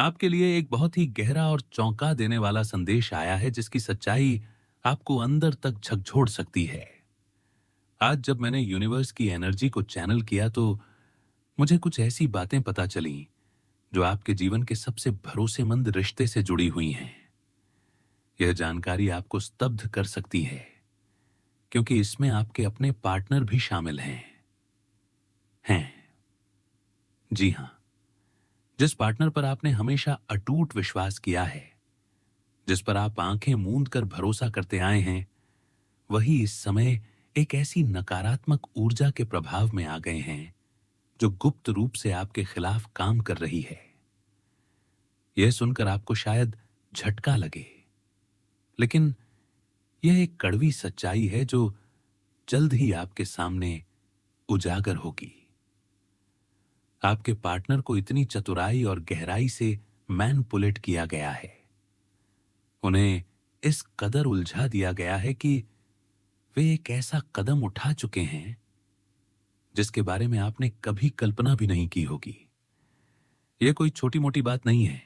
आपके लिए एक बहुत ही गहरा और चौंका देने वाला संदेश आया है जिसकी सच्चाई आपको अंदर तक झकझोर सकती है। आज जब मैंने यूनिवर्स की एनर्जी को चैनल किया तो मुझे कुछ ऐसी बातें पता चली जो आपके जीवन के सबसे भरोसेमंद रिश्ते से जुड़ी हुई हैं। यह जानकारी आपको स्तब्ध कर सकती है क्योंकि इसमें आपके अपने पार्टनर भी शामिल हैं। जी हां, जिस पार्टनर पर आपने हमेशा अटूट विश्वास किया है, जिस पर आप आंखें मूंद कर भरोसा करते आए हैं, वही इस समय एक ऐसी नकारात्मक ऊर्जा के प्रभाव में आ गए हैं जो गुप्त रूप से आपके खिलाफ काम कर रही है। यह सुनकर आपको शायद झटका लगे, लेकिन यह एक कड़वी सच्चाई है जो जल्द ही आपके सामने उजागर होगी। आपके पार्टनर को इतनी चतुराई और गहराई से मैनिपुलेट किया गया है, उन्हें इस कदर उलझा दिया गया है कि वे एक ऐसा कदम उठा चुके हैं जिसके बारे में आपने कभी कल्पना भी नहीं की होगी। यह कोई छोटी मोटी बात नहीं है,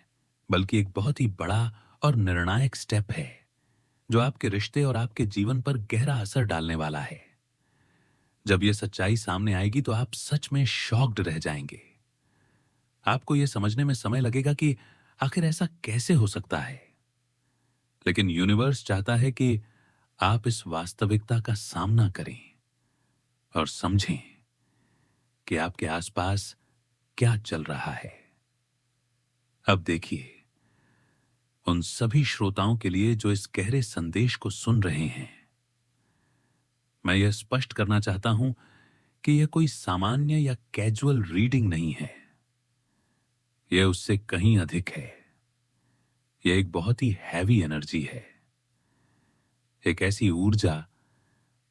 बल्कि एक बहुत ही बड़ा और निर्णायक स्टेप है जो आपके रिश्ते और आपके जीवन पर गहरा असर डालने वाला है। जब यह सच्चाई सामने आएगी तो आप सच में शॉक्ड रह जाएंगे। आपको यह समझने में समय लगेगा कि आखिर ऐसा कैसे हो सकता है, लेकिन यूनिवर्स चाहता है कि आप इस वास्तविकता का सामना करें और समझें कि आपके आसपास क्या चल रहा है। अब देखिए, उन सभी श्रोताओं के लिए जो इस गहरे संदेश को सुन रहे हैं, मैं यह स्पष्ट करना चाहता हूं कि यह कोई सामान्य या कैजुअल रीडिंग नहीं है। यह उससे कहीं अधिक है। यह एक बहुत ही हैवी एनर्जी है, एक ऐसी ऊर्जा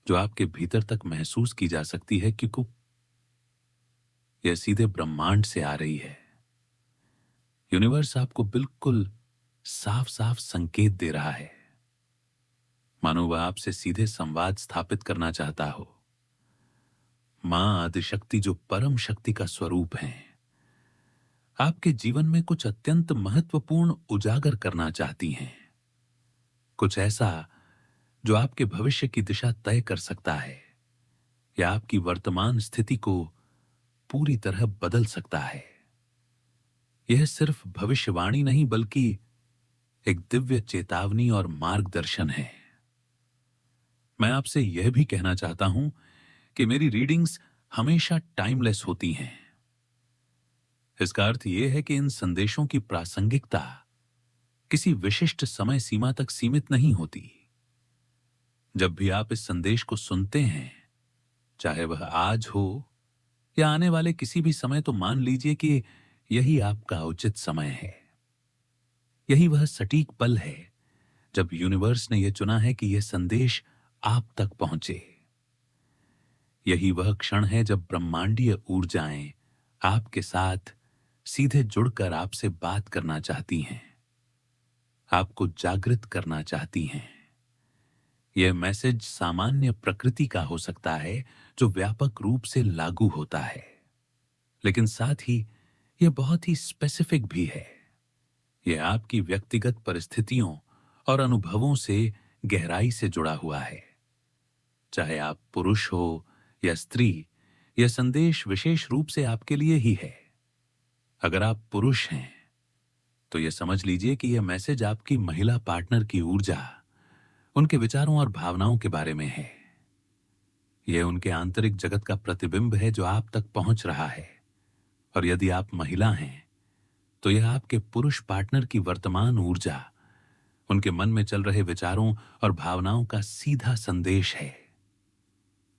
जो आपके भीतर तक महसूस की जा सकती है क्योंकि यह सीधे ब्रह्मांड से आ रही है। यूनिवर्स आपको बिल्कुल साफ साफ संकेत दे रहा है, मानो वह आपसे सीधे संवाद स्थापित करना चाहता हो। मां आदिशक्ति, जो परम शक्ति का स्वरूप है, आपके जीवन में कुछ अत्यंत महत्वपूर्ण उजागर करना चाहती हैं। कुछ ऐसा जो आपके भविष्य की दिशा तय कर सकता है या आपकी वर्तमान स्थिति को पूरी तरह बदल सकता है। यह सिर्फ भविष्यवाणी नहीं, बल्कि एक दिव्य चेतावनी और मार्गदर्शन है। मैं आपसे यह भी कहना चाहता हूं कि मेरी रीडिंग्स हमेशा टाइमलेस होती हैं। इसका अर्थ यह है कि इन संदेशों की प्रासंगिकता किसी विशिष्ट समय सीमा तक सीमित नहीं होती। जब भी आप इस संदेश को सुनते हैं, चाहे वह आज हो या आने वाले किसी भी समय, तो मान लीजिए कि यही आपका उचित समय है। यही वह सटीक पल है जब यूनिवर्स ने यह चुना है कि यह संदेश आप तक पहुंचे। यही वह क्षण है जब ब्रह्मांडीय ऊर्जाएं आपके साथ सीधे जुड़कर आपसे बात करना चाहती हैं, आपको जागृत करना चाहती हैं। यह मैसेज सामान्य प्रकृति का हो सकता है, जो व्यापक रूप से लागू होता है, लेकिन साथ ही यह बहुत ही स्पेसिफिक भी है। यह आपकी व्यक्तिगत परिस्थितियों और अनुभवों से गहराई से जुड़ा हुआ है। चाहे आप पुरुष हो या स्त्री, यह संदेश विशेष रूप से आपके लिए ही है। अगर आप पुरुष हैं तो यह समझ लीजिए कि यह मैसेज आपकी महिला पार्टनर की ऊर्जा, उनके विचारों और भावनाओं के बारे में है। यह उनके आंतरिक जगत का प्रतिबिंब है जो आप तक पहुंच रहा है। और यदि आप महिला हैं तो यह आपके पुरुष पार्टनर की वर्तमान ऊर्जा, उनके मन में चल रहे विचारों और भावनाओं का सीधा संदेश है।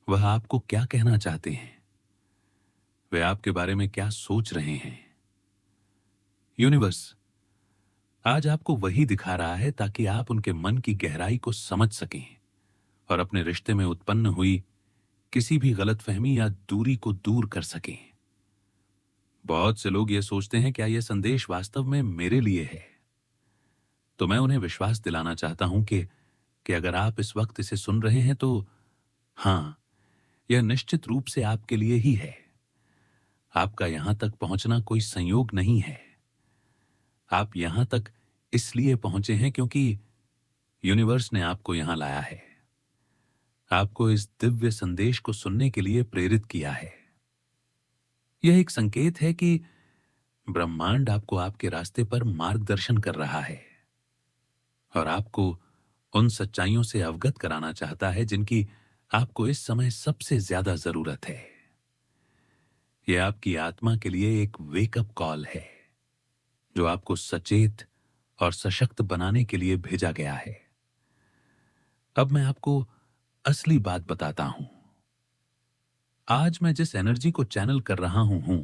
वह आपको क्या कहना चाहते हैं, वे आपके बारे में क्या सोच रहे हैं। यूनिवर्स आज आपको वही दिखा रहा है ताकि आप उनके मन की गहराई को समझ सकें और अपने रिश्ते में उत्पन्न हुई किसी भी गलतफहमी या दूरी को दूर कर सकें। बहुत से लोग ये सोचते हैं, क्या यह संदेश वास्तव में मेरे लिए है? तो मैं उन्हें विश्वास दिलाना चाहता हूं कि अगर आप इस वक्त इसे सुन रहे हैं तो हां, यह निश्चित रूप से आपके लिए ही है। आपका यहां तक पहुंचना कोई संयोग नहीं है। आप यहां तक इसलिए पहुंचे हैं क्योंकि यूनिवर्स ने आपको यहां लाया है, आपको इस दिव्य संदेश को सुनने के लिए प्रेरित किया है। यह एक संकेत है कि ब्रह्मांड आपको आपके रास्ते पर मार्गदर्शन कर रहा है और आपको उन सच्चाइयों से अवगत कराना चाहता है जिनकी आपको इस समय सबसे ज्यादा जरूरत है। यह आपकी आत्मा के लिए एक वेकअप कॉल है जो आपको सचेत और सशक्त बनाने के लिए भेजा गया है। अब मैं आपको असली बात बताता हूं। आज मैं जिस एनर्जी को चैनल कर रहा हूं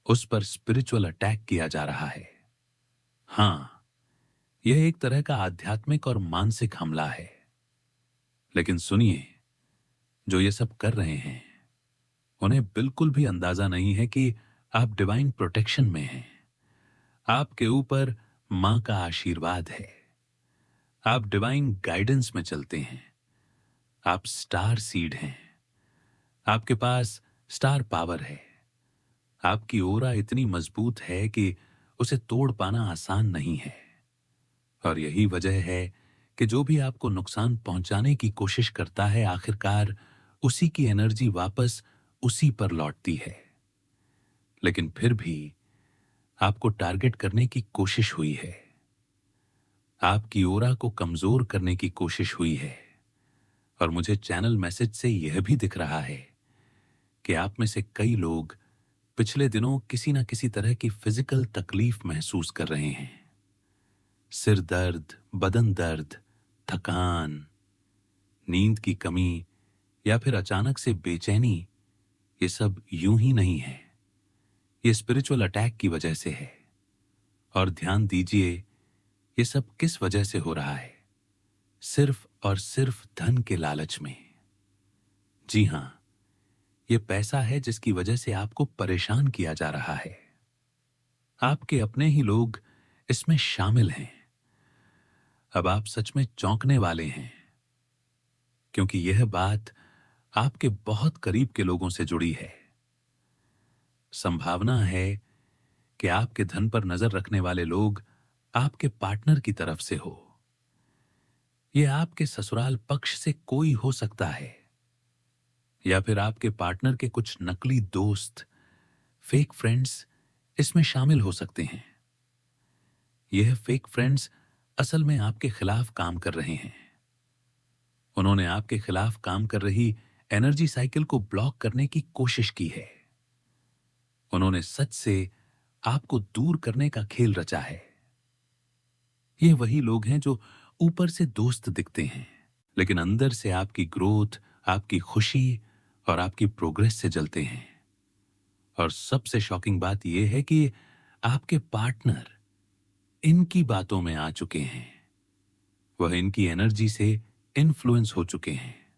उस पर स्पिरिचुअल अटैक किया जा रहा है। हां, यह एक तरह का आध्यात्मिक और मानसिक हमला है। लेकिन सुनिए, जो ये सब कर रहे हैं उन्हें बिल्कुल भी अंदाजा नहीं है कि आप डिवाइन प्रोटेक्शन में हैं। आपके ऊपर मां का आशीर्वाद है, आप डिवाइन गाइडेंस में चलते हैं, आप स्टार सीड हैं, आपके पास स्टार पावर है, आपकी ओरा इतनी मजबूत है कि उसे तोड़ पाना आसान नहीं है। और यही वजह है कि जो भी आपको नुकसान पहुंचाने की कोशिश करता है आखिरकार उसी की एनर्जी वापस उसी पर लौटती है। लेकिन फिर भी आपको टारगेट करने की कोशिश हुई है, आपकी ओरा को कमजोर करने की कोशिश हुई है। और मुझे चैनल मैसेज से यह भी दिख रहा है कि आप में से कई लोग पिछले दिनों किसी न किसी तरह की फिजिकल तकलीफ महसूस कर रहे हैं। सिर दर्द, बदन दर्द, थकान, नींद की कमी या फिर अचानक से बेचैनी, ये सब यूं ही नहीं है, ये स्पिरिचुअल अटैक की वजह से है। और ध्यान दीजिए, ये सब किस वजह से हो रहा है? सिर्फ और सिर्फ धन के लालच में। जी हां, ये पैसा है जिसकी वजह से आपको परेशान किया जा रहा है। आपके अपने ही लोग इसमें शामिल हैं। अब आप सच में चौंकने वाले हैं क्योंकि यह बात आपके बहुत करीब के लोगों से जुड़ी है। संभावना है कि आपके धन पर नजर रखने वाले लोग आपके पार्टनर की तरफ से हो। यह आपके ससुराल पक्ष से कोई हो सकता है या फिर आपके पार्टनर के कुछ नकली दोस्त, फेक फ्रेंड्स इसमें शामिल हो सकते हैं। यह फेक फ्रेंड्स असल में आपके खिलाफ काम कर रहे हैं। उन्होंने आपके खिलाफ काम कर रही एनर्जी साइकिल को ब्लॉक करने की कोशिश की है। उन्होंने सच से आपको दूर करने का खेल रचा है। ये वही लोग हैं जो ऊपर से दोस्त दिखते हैं लेकिन अंदर से आपकी ग्रोथ, आपकी खुशी और आपकी प्रोग्रेस से जलते हैं। और सबसे शॉकिंग बात यह है कि आपके पार्टनर इनकी बातों में आ चुके हैं। वह इनकी एनर्जी से इन्फ्लुएंस हो चुके हैं।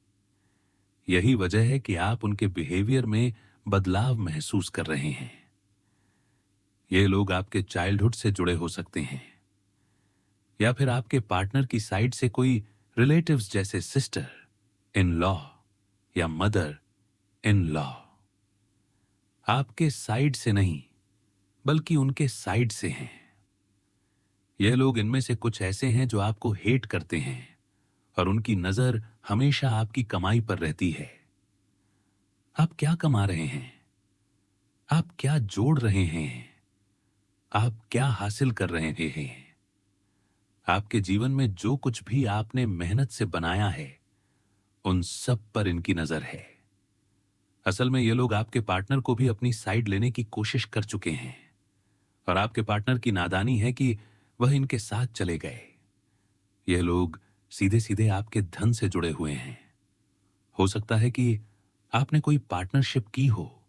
यही वजह है कि आप उनके बिहेवियर में बदलाव महसूस कर रहे हैं। ये लोग आपके चाइल्डहुड से जुड़े हो सकते हैं या फिर आपके पार्टनर की साइड से कोई रिलेटिव्स जैसे सिस्टर इन लॉ या मदर इन लॉ। आपके साइड से नहीं बल्कि उनके साइड से हैं। यह लोग इनमें से कुछ ऐसे हैं जो आपको हेट करते हैं और उनकी नजर हमेशा आपकी कमाई पर रहती है। आप क्या कमा रहे हैं? आप क्या जोड़ रहे हैं? आप क्या हासिल कर रहे हैं? आपके जीवन में जो कुछ भी आपने मेहनत से बनाया है उन सब पर इनकी नजर है। असल में ये लोग आपके पार्टनर को भी अपनी साइड लेने की कोशिश कर चुके हैं और आपके पार्टनर की नादानी है कि वह इनके साथ चले गए। ये लोग सीधे सीधे आपके धन से जुड़े हुए हैं। हो सकता है कि आपने कोई पार्टनरशिप की हो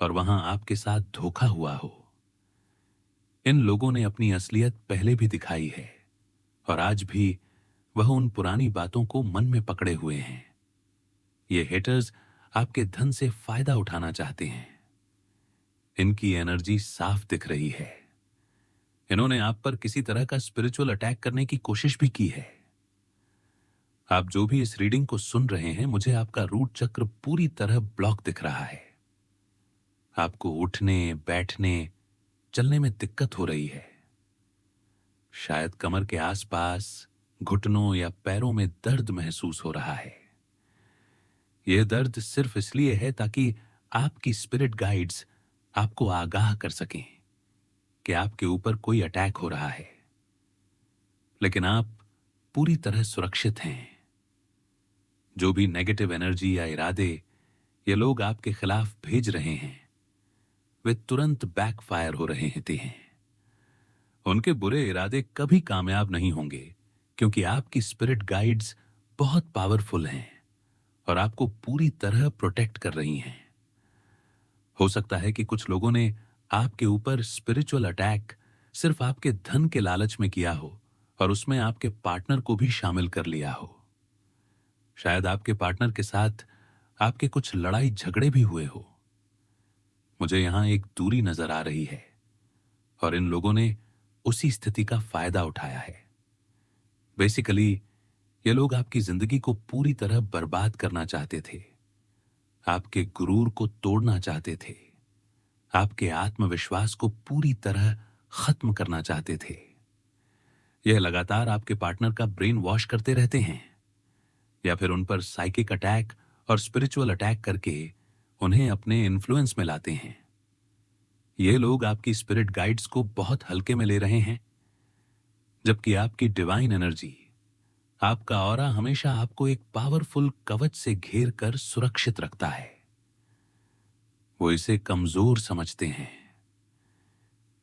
और वहां आपके साथ धोखा हुआ हो। इन लोगों ने अपनी असलियत पहले भी दिखाई है और आज भी वह उन पुरानी बातों को मन में पकड़े हुए हैं। ये हेटर्स आपके धन से फायदा उठाना चाहते हैं। इनकी एनर्जी साफ दिख रही है। इन्होंने आप पर किसी तरह का स्पिरिचुअल अटैक करने की कोशिश भी की है। आप जो भी इस रीडिंग को सुन रहे हैं, मुझे आपका रूट चक्र पूरी तरह ब्लॉक दिख रहा है। आपको उठने, बैठने, चलने में दिक्कत हो रही है। शायद कमर के आसपास, घुटनों या पैरों में दर्द महसूस हो रहा है। यह दर्द सिर्फ इसलिए है ताकि आपकी स्पिरिट गाइड्स आपको आगाह कर सकें कि आपके ऊपर कोई अटैक हो रहा है। लेकिन आप पूरी तरह सुरक्षित हैं। जो भी नेगेटिव एनर्जी या इरादे ये लोग आपके खिलाफ भेज रहे हैं, वे तुरंत बैकफायर हो रहे हैं। उनके बुरे इरादे कभी कामयाब नहीं होंगे, क्योंकि आपकी स्पिरिट गाइड्स बहुत पावरफुल हैं और आपको पूरी तरह प्रोटेक्ट कर रही हैं। हो सकता है कि कुछ लोगों ने आपके ऊपर स्पिरिचुअल अटैक सिर्फ आपके धन के लालच में किया हो और उसमें आपके पार्टनर को भी शामिल कर लिया हो। शायद आपके पार्टनर के साथ आपके कुछ लड़ाई झगड़े भी हुए हो। मुझे यहां एक दूरी नजर आ रही है और इन लोगों ने उसी स्थिति का फायदा उठाया है। बेसिकली ये लोग आपकी जिंदगी को पूरी तरह बर्बाद करना चाहते थे, आपके गुरूर को तोड़ना चाहते थे, आपके आत्मविश्वास को पूरी तरह खत्म करना चाहते थे। यह लगातार आपके पार्टनर का ब्रेन वॉश करते रहते हैं या फिर उन पर साइकिक अटैक और स्पिरिचुअल अटैक करके उन्हें अपने इन्फ्लुएंस में लाते हैं। ये लोग आपकी स्पिरिट गाइड्स को बहुत हल्के में ले रहे हैं, जबकि आपकी डिवाइन एनर्जी, आपका ऑरा हमेशा आपको एक पावरफुल कवच से घेर कर सुरक्षित रखता है। वो इसे कमजोर समझते हैं,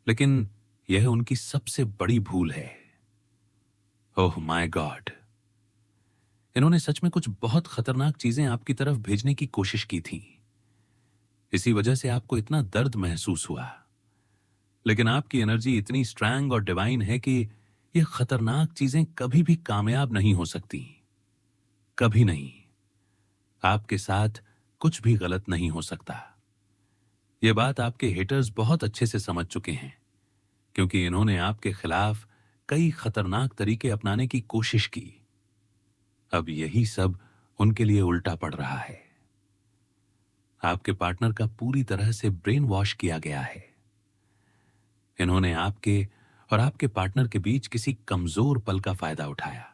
लेकिन यह उनकी सबसे बड़ी भूल है। ओह माय गॉड, इन्होंने सच में कुछ बहुत खतरनाक चीजें आपकी तरफ भेजने की कोशिश की थी। इसी वजह से आपको इतना दर्द महसूस हुआ। लेकिन आपकी एनर्जी इतनी स्ट्रांग और डिवाइन है कि ये खतरनाक चीजें कभी भी कामयाब नहीं हो सकती। कभी नहीं। आपके साथ कुछ भी गलत नहीं हो सकता। यह बात आपके हेटर्स बहुत अच्छे से समझ चुके हैं, क्योंकि इन्होंने आपके खिलाफ कई खतरनाक तरीके अपनाने की कोशिश की। अब यही सब उनके लिए उल्टा पड़ रहा है। आपके पार्टनर का पूरी तरह से ब्रेन वॉश किया गया है। इन्होंने आपके और आपके पार्टनर के बीच किसी कमजोर पल का फायदा उठाया।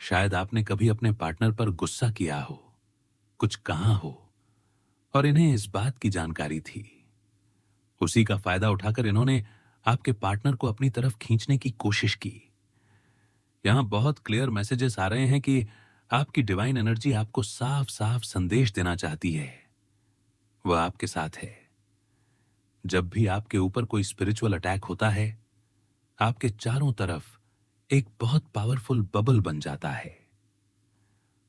शायद आपने कभी अपने पार्टनर पर गुस्सा किया हो, कुछ कहा हो, और इन्हें इस बात की जानकारी थी। उसी का फायदा उठाकर इन्होंने आपके पार्टनर को अपनी तरफ खींचने की कोशिश की। यहां बहुत क्लियर मैसेजेस आ रहे हैं कि आपकी डिवाइन एनर्जी आपको साफ साफ संदेश देना चाहती है। वह आपके साथ है। जब भी आपके ऊपर कोई स्पिरिचुअल अटैक होता है, आपके चारों तरफ एक बहुत पावरफुल बबल बन जाता है।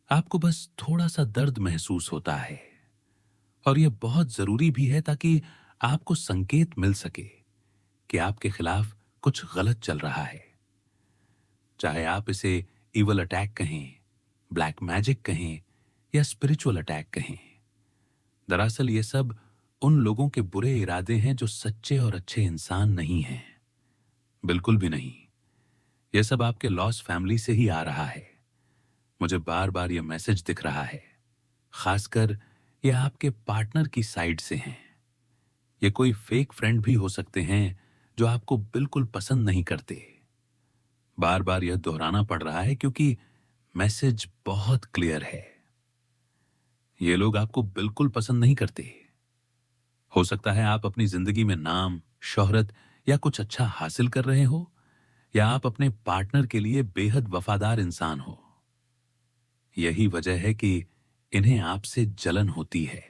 आपको बस थोड़ा सा दर्द महसूस होता है, और यह बहुत जरूरी भी है ताकि आपको संकेत मिल सके कि आपके खिलाफ कुछ गलत चल रहा है। चाहे आप इसे इवल अटैक कहें, ब्लैक मैजिक कहें या स्पिरिचुअल अटैक कहें, दरअसल ये सब उन लोगों के बुरे इरादे हैं जो सच्चे और अच्छे इंसान नहीं हैं। बिल्कुल भी नहीं। यह सब आपके लॉस फैमिली से ही आ रहा है। मुझे बार बार यह मैसेज दिख रहा है। खासकर यह आपके पार्टनर की साइड से हैं। ये कोई फेक फ्रेंड भी हो सकते हैं जो आपको बिल्कुल पसंद नहीं करते। बार बार यह दोहराना पड़ रहा है क्योंकि मैसेज बहुत क्लियर है। ये लोग आपको बिल्कुल पसंद नहीं करते। हो सकता है आप अपनी जिंदगी में नाम, शोहरत या कुछ अच्छा हासिल कर रहे हो, या आप अपने पार्टनर के लिए बेहद वफादार इंसान हो। यही वजह है कि इन्हें आपसे जलन होती है।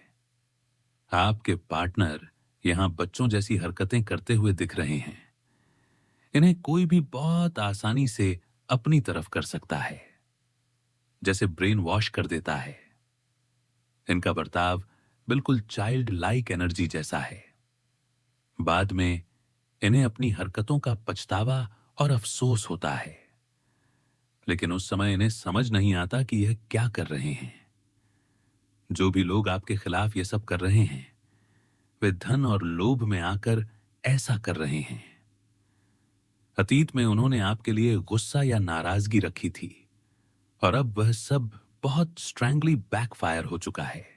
आपके पार्टनर यहां बच्चों जैसी हरकतें करते हुए दिख रहे हैं। इन्हें कोई भी बहुत आसानी से अपनी तरफ कर सकता है, जैसे ब्रेन वॉश कर देता है। इनका बर्ताव बिल्कुल चाइल्ड लाइक एनर्जी जैसा है। बाद में इन्हें अपनी हरकतों का पछतावा और अफसोस होता है, लेकिन उस समय इन्हें समझ नहीं आता कि यह क्या कर रहे हैं। जो भी लोग आपके खिलाफ यह सब कर रहे हैं, वे धन और लोभ में आकर ऐसा कर रहे हैं। अतीत में उन्होंने आपके लिए गुस्सा या नाराजगी रखी थी, और अब वह सब बहुत स्ट्रैंगली बैकफायर हो चुका है।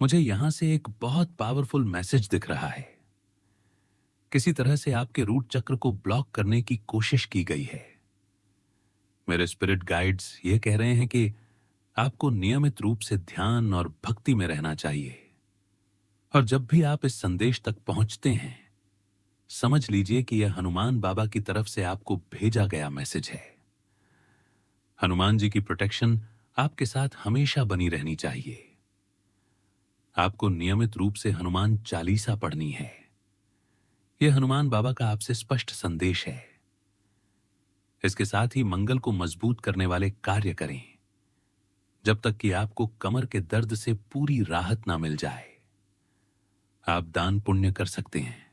मुझे यहां से एक बहुत पावरफुल मैसेज दिख रहा है। किसी तरह से आपके रूट चक्र को ब्लॉक करने की कोशिश की गई है। मेरे स्पिरिट गाइड्स ये कह रहे हैं कि आपको नियमित रूप से ध्यान और भक्ति में रहना चाहिए। और जब भी आप इस संदेश तक पहुंचते हैं, समझ लीजिए कि यह हनुमान बाबा की तरफ से आपको भेजा गया मैसेज है। हनुमान जी की प्रोटेक्शन आपके साथ हमेशा बनी रहनी चाहिए। आपको नियमित रूप से हनुमान चालीसा पढ़नी है। यह हनुमान बाबा का आपसे स्पष्ट संदेश है। इसके साथ ही मंगल को मजबूत करने वाले कार्य करें जब तक कि आपको कमर के दर्द से पूरी राहत ना मिल जाए। आप दान पुण्य कर सकते हैं,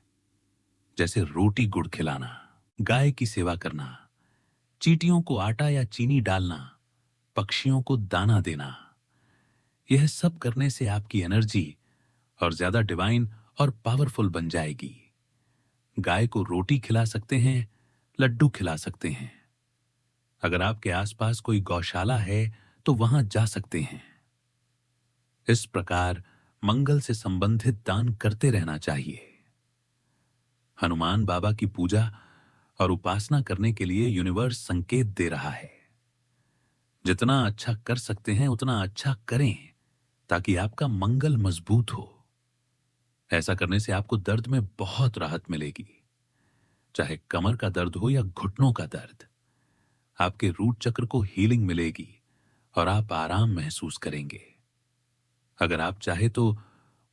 जैसे रोटी गुड़ खिलाना, गाय की सेवा करना, चींटियों को आटा या चीनी डालना, पक्षियों को दाना देना। यह सब करने से आपकी एनर्जी और ज्यादा डिवाइन और पावरफुल बन जाएगी। गाय को रोटी खिला सकते हैं, लड्डू खिला सकते हैं। अगर आपके आसपास कोई गौशाला है तो वहां जा सकते हैं। इस प्रकार मंगल से संबंधित दान करते रहना चाहिए। हनुमान बाबा की पूजा और उपासना करने के लिए यूनिवर्स संकेत दे रहा है। जितना अच्छा कर सकते हैं उतना अच्छा करें, ताकि आपका मंगल मजबूत हो। ऐसा करने से आपको दर्द में बहुत राहत मिलेगी, चाहे कमर का दर्द हो या घुटनों का दर्द। आपके रूट चक्र को हीलिंग मिलेगी और आप आराम महसूस करेंगे। अगर आप चाहे तो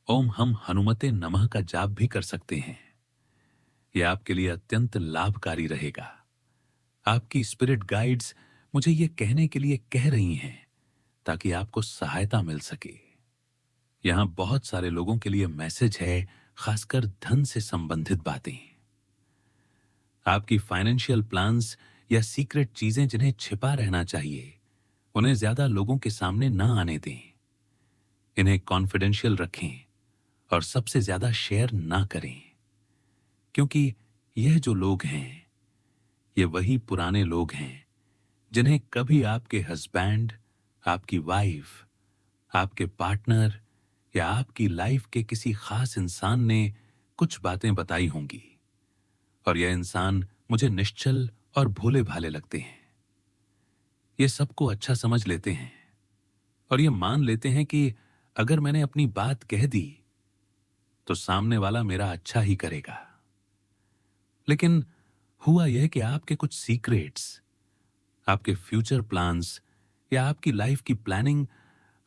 ओम हम हनुमते नमः का जाप भी कर सकते हैं। यह आपके लिए अत्यंत लाभकारी रहेगा। आपकी स्पिरिट गाइड्स मुझे यह कहने के लिए कह रही हैं ताकि आपको सहायता मिल सके। यहां बहुत सारे लोगों के लिए मैसेज है, खासकर धन से संबंधित बातें। आपकी फाइनेंशियल प्लान्स या सीक्रेट चीजें जिन्हें छिपा रहना चाहिए, उन्हें ज्यादा लोगों के सामने ना आने दें। इन्हें कॉन्फिडेंशियल रखें और सबसे ज्यादा शेयर ना करें, क्योंकि यह जो लोग हैं, ये वही पुराने लोग हैं जिन्हें कभी आपके हस्बैंड, आपकी वाइफ, आपके पार्टनर या आपकी लाइफ के किसी खास इंसान ने कुछ बातें बताई होंगी, और यह इंसान मुझे निश्चल और भोले भाले लगते हैं। ये सबको अच्छा समझ लेते हैं और ये मान लेते हैं कि अगर मैंने अपनी बात कह दी तो सामने वाला मेरा अच्छा ही करेगा। लेकिन हुआ यह कि आपके कुछ सीक्रेट्स, आपके फ्यूचर प्लान्स या आपकी लाइफ की प्लानिंग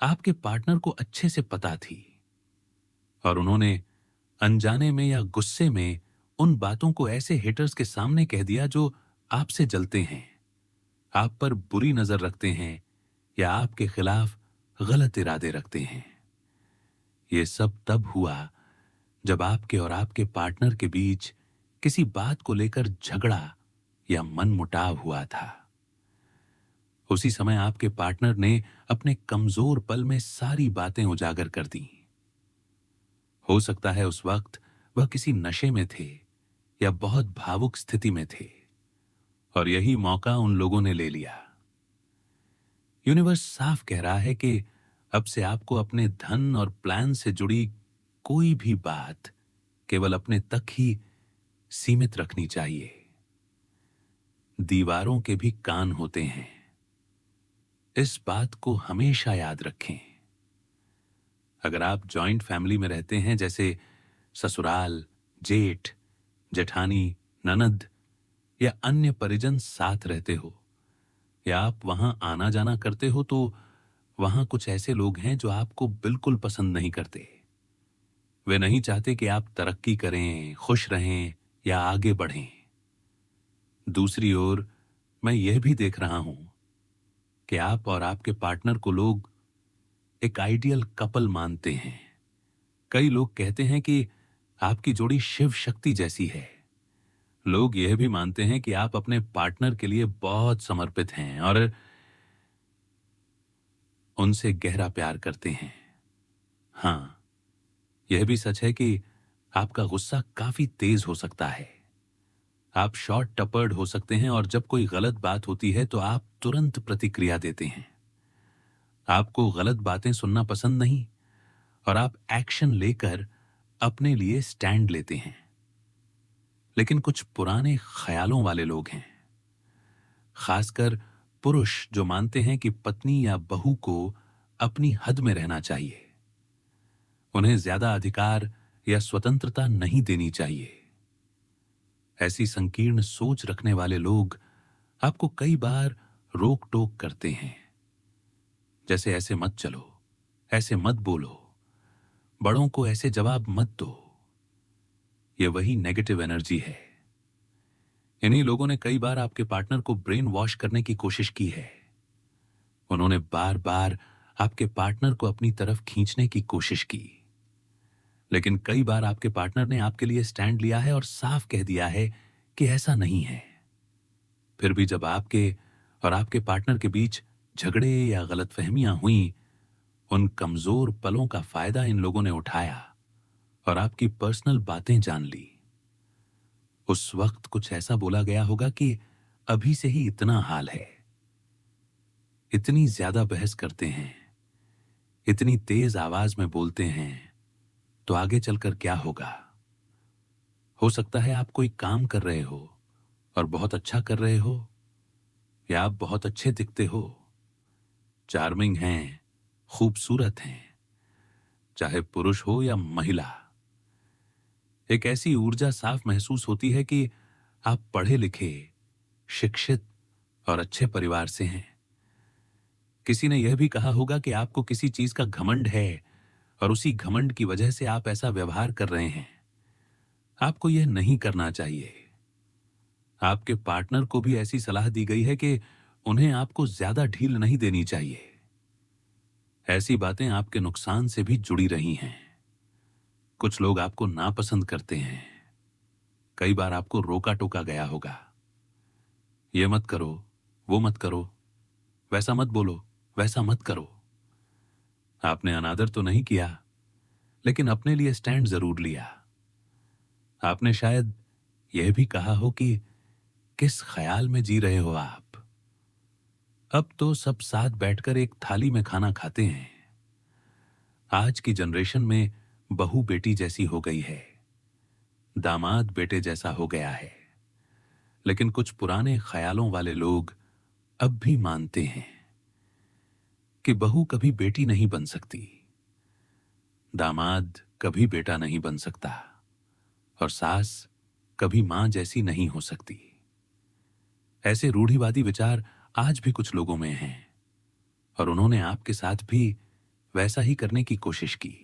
आपके पार्टनर को अच्छे से पता थी, और उन्होंने अनजाने में या गुस्से में उन बातों को ऐसे हेटर्स के सामने कह दिया जो आपसे जलते हैं, आप पर बुरी नजर रखते हैं या आपके खिलाफ गलत इरादे रखते हैं। यह सब तब हुआ जब आपके और आपके पार्टनर के बीच किसी बात को लेकर झगड़ा या मनमुटाव हुआ था। उसी समय आपके पार्टनर ने अपने कमजोर पल में सारी बातें उजागर कर दी। हो सकता है उस वक्त वह किसी नशे में थे या बहुत भावुक स्थिति में थे, और यही मौका उन लोगों ने ले लिया। यूनिवर्स साफ कह रहा है कि अब से आपको अपने धन और प्लान से जुड़ी कोई भी बात केवल अपने तक ही सीमित रखनी चाहिए। दीवारों के भी कान होते हैं, इस बात को हमेशा याद रखें। अगर आप जॉइंट फैमिली में रहते हैं, जैसे ससुराल, जेठ, जेठानी, ननद या अन्य परिजन साथ रहते हो, या आप वहां आना जाना करते हो, तो वहां कुछ ऐसे लोग हैं जो आपको बिल्कुल पसंद नहीं करते। वे नहीं चाहते कि आप तरक्की करें, खुश रहें या आगे बढ़ें। दूसरी ओर मैं यह भी देख रहा हूं कि आप और आपके पार्टनर को लोग एक आइडियल कपल मानते हैं। कई लोग कहते हैं कि आपकी जोड़ी शिव शक्ति जैसी है। लोग यह भी मानते हैं कि आप अपने पार्टनर के लिए बहुत समर्पित हैं और उनसे गहरा प्यार करते हैं। हां, यह भी सच है कि आपका गुस्सा काफी तेज हो सकता है। आप शॉर्ट टपर्ड हो सकते हैं और जब कोई गलत बात होती है तो आप तुरंत प्रतिक्रिया देते हैं। आपको गलत बातें सुनना पसंद नहीं और आप एक्शन लेकर अपने लिए स्टैंड लेते हैं। लेकिन कुछ पुराने ख्यालों वाले लोग हैं, खासकर पुरुष जो मानते हैं कि पत्नी या बहू को अपनी हद में रहना चाहिए, उन्हें ज्यादा अधिकार या स्वतंत्रता नहीं देनी चाहिए। ऐसी संकीर्ण सोच रखने वाले लोग आपको कई बार रोक टोक करते हैं, जैसे ऐसे मत चलो, ऐसे मत बोलो, बड़ों को ऐसे जवाब मत दो। ये वही नेगेटिव एनर्जी है। इन्हीं लोगों ने कई बार आपके पार्टनर को ब्रेन वॉश करने की कोशिश की है। उन्होंने बार बार आपके पार्टनर को अपनी तरफ खींचने की कोशिश की, लेकिन कई बार आपके पार्टनर ने आपके लिए स्टैंड लिया है और साफ कह दिया है कि ऐसा नहीं है। फिर भी जब आपके और आपके पार्टनर के बीच झगड़े या गलतफहमियां हुई, उन कमजोर पलों का फायदा इन लोगों ने उठाया और आपकी पर्सनल बातें जान ली। उस वक्त कुछ ऐसा बोला गया होगा कि अभी से ही इतना हाल है, इतनी ज्यादा बहस करते हैं, इतनी तेज आवाज में बोलते हैं, तो आगे चलकर क्या होगा। हो सकता है आप कोई काम कर रहे हो और बहुत अच्छा कर रहे हो, या आप बहुत अच्छे दिखते हो, चार्मिंग हैं, खूबसूरत हैं, चाहे पुरुष हो या महिला। एक ऐसी ऊर्जा साफ महसूस होती है कि आप पढ़े लिखे, शिक्षित और अच्छे परिवार से हैं। किसी ने यह भी कहा होगा कि आपको किसी चीज का घमंड है और उसी घमंड की वजह से आप ऐसा व्यवहार कर रहे हैं। आपको यह नहीं करना चाहिए। आपके पार्टनर को भी ऐसी सलाह दी गई है कि उन्हें आपको ज्यादा ढील नहीं देनी चाहिए। ऐसी बातें आपके नुकसान से भी जुड़ी रही हैं। कुछ लोग आपको नापसंद करते हैं। कई बार आपको रोका टोका गया होगा, ये मत करो, वो मत करो, वैसा मत बोलो, वैसा मत करो। आपने अनादर तो नहीं किया, लेकिन अपने लिए स्टैंड जरूर लिया। आपने शायद यह भी कहा हो कि किस ख्याल में जी रहे हो आप। अब तो सब साथ बैठकर एक थाली में खाना खाते हैं। आज की जनरेशन में बहू बेटी जैसी हो गई है, दामाद बेटे जैसा हो गया है, लेकिन कुछ पुराने ख्यालों वाले लोग अब भी मानते हैं कि बहू कभी बेटी नहीं बन सकती, दामाद कभी बेटा नहीं बन सकता, और सास कभी मां जैसी नहीं हो सकती। ऐसे रूढ़िवादी विचार आज भी कुछ लोगों में हैं, और उन्होंने आपके साथ भी वैसा ही करने की कोशिश की।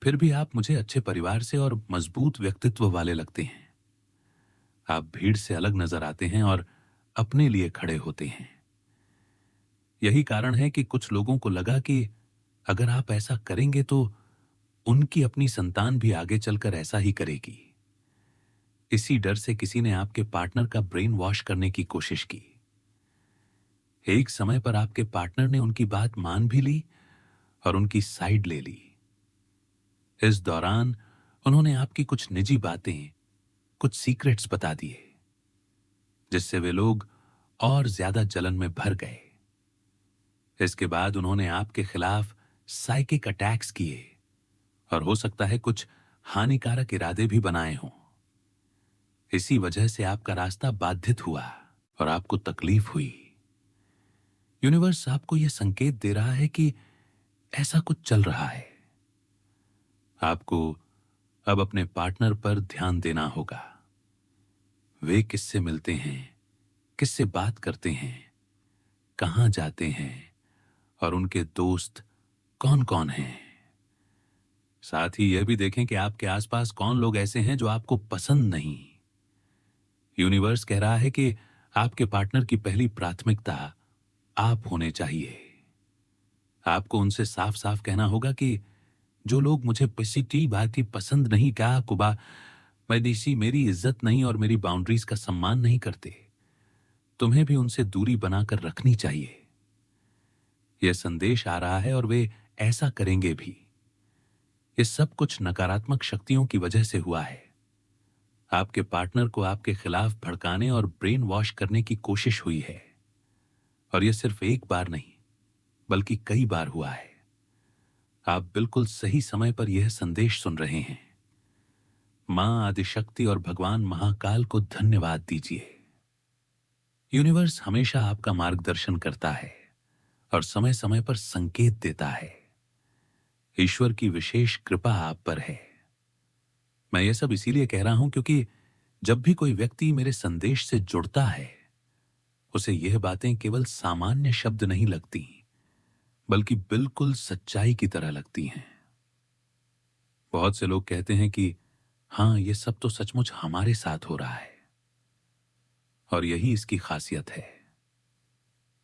फिर भी आप मुझे अच्छे परिवार से और मजबूत व्यक्तित्व वाले लगते हैं। आप भीड़ से अलग नजर आते हैं और अपने लिए खड़े होते हैं। यही कारण है कि कुछ लोगों को लगा कि अगर आप ऐसा करेंगे तो उनकी अपनी संतान भी आगे चलकर ऐसा ही करेगी। इसी डर से किसी ने आपके पार्टनर का ब्रेन वॉश करने की कोशिश की। एक समय पर आपके पार्टनर ने उनकी बात मान भी ली और उनकी साइड ले ली। इस दौरान उन्होंने आपकी कुछ निजी बातें, कुछ सीक्रेट्स बता दिए, जिससे वे लोग और ज्यादा जलन में भर गए। इसके बाद उन्होंने आपके खिलाफ साइकिक अटैक्स किए और हो सकता है कुछ हानिकारक इरादे भी बनाए हों। इसी वजह से आपका रास्ता बाधित हुआ और आपको तकलीफ हुई। यूनिवर्स आपको यह संकेत दे रहा है कि ऐसा कुछ चल रहा है। आपको अब अपने पार्टनर पर ध्यान देना होगा। वे किससे मिलते हैं, किससे बात करते हैं, कहां जाते हैं, और उनके दोस्त कौन कौन हैं। साथ ही यह भी देखें कि आपके आसपास कौन लोग ऐसे हैं जो आपको पसंद नहीं। यूनिवर्स कह रहा है कि आपके पार्टनर की पहली प्राथमिकता आप होने चाहिए। आपको उनसे साफ साफ कहना होगा कि जो लोग मुझे किसी बात की पसंद नहीं, क्या कुबा मैदेशी मेरी इज्जत नहीं और मेरी बाउंड्रीज का सम्मान नहीं करते, तुम्हें भी उनसे दूरी बनाकर रखनी चाहिए। यह संदेश आ रहा है और वे ऐसा करेंगे भी। ये सब कुछ नकारात्मक शक्तियों की वजह से हुआ है। आपके पार्टनर को आपके खिलाफ भड़काने और ब्रेन वॉश करने की कोशिश हुई है, और यह सिर्फ एक बार नहीं बल्कि कई बार हुआ है। आप बिल्कुल सही समय पर यह संदेश सुन रहे हैं। मां आदिशक्ति और भगवान महाकाल को धन्यवाद दीजिए। यूनिवर्स हमेशा आपका मार्गदर्शन करता है और समय समय पर संकेत देता है। ईश्वर की विशेष कृपा आप पर है। मैं ये सब इसीलिए कह रहा हूं क्योंकि जब भी कोई व्यक्ति मेरे संदेश से जुड़ता है, उसे यह बातें केवल सामान्य शब्द नहीं लगती, बल्कि बिल्कुल सच्चाई की तरह लगती हैं। बहुत से लोग कहते हैं कि हाँ, ये सब तो सचमुच हमारे साथ हो रहा है, और यही इसकी खासियत है।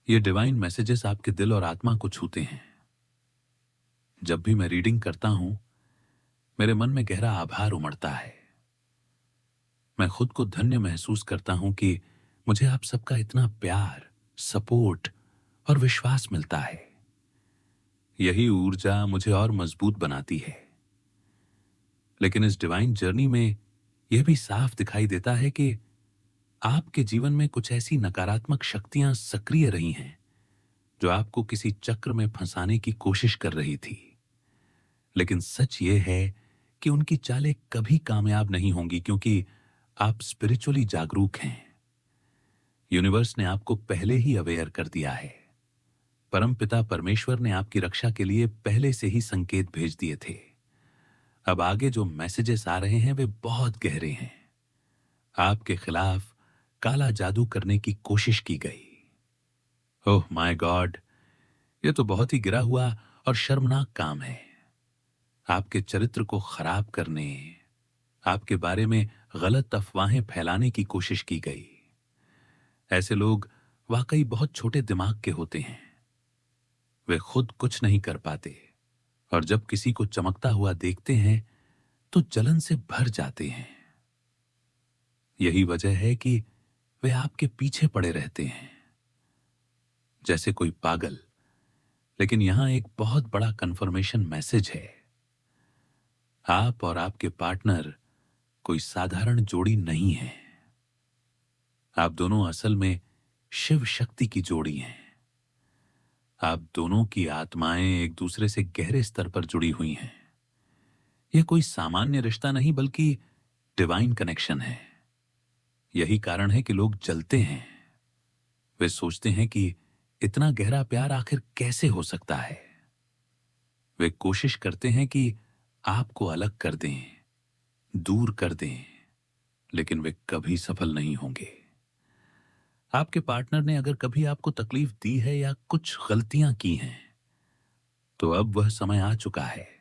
ये डिवाइन मैसेजेस आपके दिल और आत्मा को छूते हैं। जब भी मैं रीडिंग करता हूं, मेरे मन में गहरा आभार उमड़ता है। मैं खुद को धन्य महसूस करता हूं कि मुझे आप सबका इतना प्यार, सपोर्ट और विश्वास मिलता है। यही ऊर्जा मुझे और मजबूत बनाती है। लेकिन इस डिवाइन जर्नी में यह भी साफ दिखाई देता है कि आपके जीवन में कुछ ऐसी नकारात्मक शक्तियां सक्रिय रही हैं जो आपको किसी चक्र में फंसाने की कोशिश कर रही थी। लेकिन सच ये है कि उनकी चालें कभी कामयाब नहीं होंगी, क्योंकि आप स्पिरिचुअली जागरूक हैं। यूनिवर्स ने आपको पहले ही अवेयर कर दिया है। परमपिता परमेश्वर ने आपकी रक्षा के लिए पहले से ही संकेत भेज दिए थे। अब आगे जो मैसेजेस आ रहे हैं वे बहुत गहरे हैं। आपके खिलाफ काला जादू करने की कोशिश की गई। ओह माय गॉड, ये तो बहुत ही गिरा हुआ और शर्मनाक काम है। आपके चरित्र को खराब करने, आपके बारे में गलत अफवाहें फैलाने की कोशिश की गई। ऐसे लोग वाकई बहुत छोटे दिमाग के होते हैं। वे खुद कुछ नहीं कर पाते, और जब किसी को चमकता हुआ देखते हैं तो जलन से भर जाते हैं। यही वजह है कि वे आपके पीछे पड़े रहते हैं जैसे कोई पागल। लेकिन यहां एक बहुत बड़ा कंफर्मेशन मैसेज है। आप और आपके पार्टनर कोई साधारण जोड़ी नहीं है। आप दोनों असल में शिव शक्ति की जोड़ी हैं। आप दोनों की आत्माएं एक दूसरे से गहरे स्तर पर जुड़ी हुई हैं। यह कोई सामान्य रिश्ता नहीं, बल्कि डिवाइन कनेक्शन है। यही कारण है कि लोग जलते हैं। वे सोचते हैं कि इतना गहरा प्यार आखिर कैसे हो सकता है। वे कोशिश करते हैं कि आपको अलग कर दें, दूर कर दें, लेकिन वे कभी सफल नहीं होंगे। आपके पार्टनर ने अगर कभी आपको तकलीफ दी है या कुछ गलतियां की हैं, तो अब वह समय आ चुका है